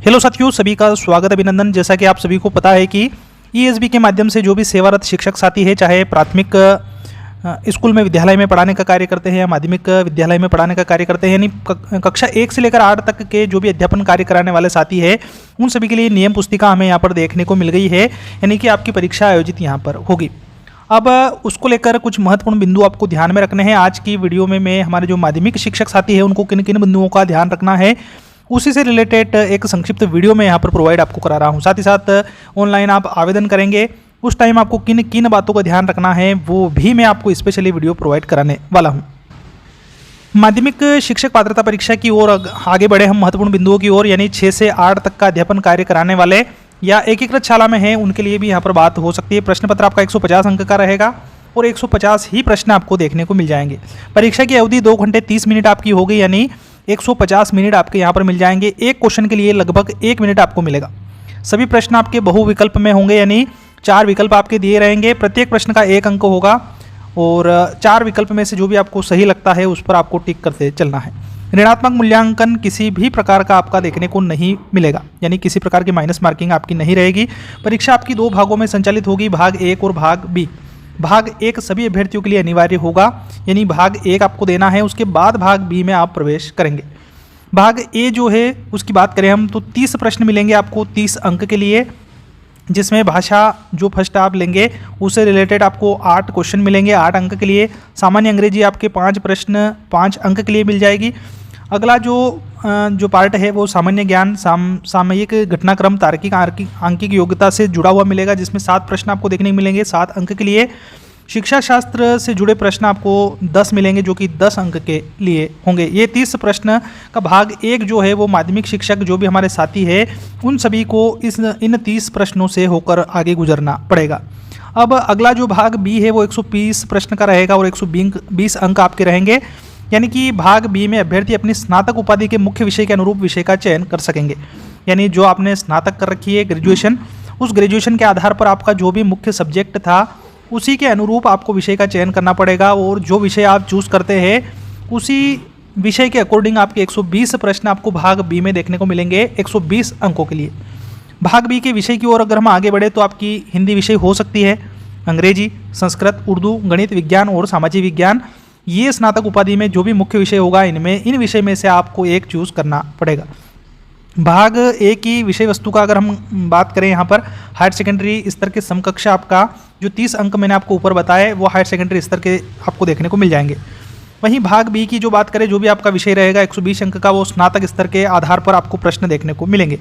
Hello साथियों, सभी का स्वागत अभिनंदन। जैसा कि आप सभी को पता है कि ईएसबी के माध्यम से जो भी सेवारत शिक्षक साथी है, चाहे प्राथमिक स्कूल में विद्यालय में पढ़ाने का कार्य करते हैं या माध्यमिक विद्यालय में पढ़ाने का कार्य करते हैं, यानी कक्षा 1 से लेकर 8 तक के जो भी अध्यापन कार्य कराने वाले साथी है, उन सभी के लिए नियम पुस्तिका हमें यहाँ पर देखने को मिल गई है, यानी कि आपकी परीक्षा आयोजित यहाँ पर होगी। अब उसको लेकर कुछ महत्वपूर्ण बिंदु आपको ध्यान में रखने हैं। आज की वीडियो में मैं हमारे जो माध्यमिक शिक्षक साथी है उनको किन किन बिंदुओं का ध्यान रखना है, उसी से रिलेटेड एक संक्षिप्त वीडियो में यहाँ पर प्रोवाइड आपको करा रहा हूँ। साथ ही साथ ऑनलाइन आप आवेदन करेंगे उस टाइम आपको किन किन बातों का ध्यान रखना है वो भी मैं आपको स्पेशली वीडियो प्रोवाइड कराने वाला हूँ। माध्यमिक शिक्षक पात्रता परीक्षा की ओर आगे बढ़े हम महत्वपूर्ण बिंदुओं की ओर, यानी 6 से 8 तक का अध्यापन कार्य कराने वाले या एकीकृत शाला में हैं उनके लिए भी यहाँ पर बात हो सकती है। प्रश्न पत्र आपका 150 अंक का रहेगा और 150 ही प्रश्न आपको देखने को मिल जाएंगे। परीक्षा की अवधि 2 घंटे 30 मिनट आपकी होगी, यानी 150 मिनट आपके यहाँ पर मिल जाएंगे। एक क्वेश्चन के लिए लगभग 1 मिनट आपको मिलेगा। सभी प्रश्न आपके बहुविकल्प में होंगे, यानी 4 विकल्प आपके दिए रहेंगे। प्रत्येक प्रश्न का 1 अंक होगा और 4 विकल्प में से जो भी आपको सही लगता है उस पर आपको टिक करते चलना है। ऋणात्मक मूल्यांकन किसी भी प्रकार का आपका देखने को नहीं मिलेगा, यानी किसी प्रकार की माइनस मार्किंग आपकी नहीं रहेगी। परीक्षा आपकी 2 भागों में संचालित होगी, भाग 1 और भाग बी। भाग 1 सभी अभ्यर्थियों के लिए अनिवार्य होगा, यानी भाग 1 आपको देना है, उसके बाद भाग बी में आप प्रवेश करेंगे। भाग ए जो है उसकी बात करें हम तो 30 प्रश्न मिलेंगे आपको 30 अंक के लिए, जिसमें भाषा जो फर्स्ट आप लेंगे उससे रिलेटेड आपको 8 क्वेश्चन मिलेंगे 8 अंक के लिए। सामान्य अंग्रेजी आपके 5 प्रश्न 5 अंक के लिए मिल जाएगी। अगला जो पार्ट है वो सामान्य ज्ञान, सामयिक घटनाक्रम, तार्किक आंकिक योग्यता से जुड़ा हुआ मिलेगा, जिसमें 7 प्रश्न आपको देखने को मिलेंगे 7 अंक के लिए। शिक्षा शास्त्र से जुड़े प्रश्न आपको 10 मिलेंगे जो कि 10 अंक के लिए होंगे। ये 30 प्रश्न का भाग 1 जो है वो माध्यमिक शिक्षक जो भी हमारे साथी है उन सभी को इन 30 प्रश्नों से होकर आगे गुजरना पड़ेगा। अब अगला जो भाग बी है वो 120 प्रश्न का रहेगा और 120 अंक आपके रहेंगे, यानी कि भाग बी में अभ्यर्थी अपनी स्नातक उपाधि के मुख्य विषय के अनुरूप विषय का चयन कर सकेंगे। यानी जो आपने स्नातक कर रखी है ग्रेजुएशन, उस ग्रेजुएशन के आधार पर आपका जो भी मुख्य सब्जेक्ट था उसी के अनुरूप आपको विषय का चयन करना पड़ेगा और जो विषय आप चूज़ करते हैं उसी विषय के अकॉर्डिंग आपके 120 प्रश्न आपको भाग बी में देखने को मिलेंगे 120 अंकों के लिए। भाग बी के विषय की ओर अगर हम आगे बढ़े तो आपकी हिंदी विषय हो सकती है, अंग्रेजी, संस्कृत, उर्दू, गणित, विज्ञान और सामाजिक विज्ञान। ये स्नातक उपाधि में जो भी मुख्य विषय होगा इन विषय में से आपको एक चूज़ करना पड़ेगा। भाग ए की विषय वस्तु का अगर हम बात करें, यहाँ पर हायर सेकेंडरी स्तर के समकक्ष आपका जो 30 अंक मैंने आपको ऊपर बताया वो हायर सेकेंडरी स्तर के आपको देखने को मिल जाएंगे। वहीं भाग बी की जो बात करें, जो भी आपका विषय रहेगा 120 अंक का, वो स्नातक स्तर के आधार पर आपको प्रश्न देखने को मिलेंगे।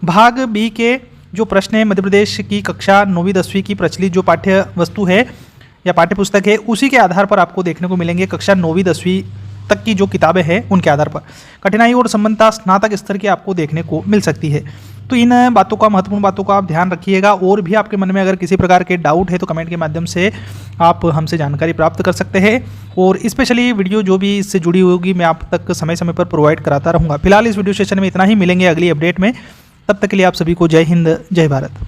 भाग बी के जो प्रश्न है मध्य प्रदेश की कक्षा 9वीं 10वीं की प्रचलित जो पाठ्य वस्तु है या पाठ्य पुस्तक है उसी के आधार पर आपको देखने को मिलेंगे। कक्षा 9वीं 10वीं तक की जो किताबें हैं उनके आधार पर कठिनाई और संबंधता स्नातक स्तर की आपको देखने को मिल सकती है। तो इन बातों का, महत्वपूर्ण बातों का आप ध्यान रखिएगा। और भी आपके मन में अगर किसी प्रकार के डाउट है तो कमेंट के माध्यम से आप हमसे जानकारी प्राप्त कर सकते हैं और स्पेशली वीडियो जो भी इससे जुड़ी होगी मैं आप तक समय समय पर प्रोवाइड कराता रहूँगा। फिलहाल इस वीडियो सेशन में इतना ही, मिलेंगे अगली अपडेट में। तब तक के लिए आप सभी को जय हिंद, जय भारत।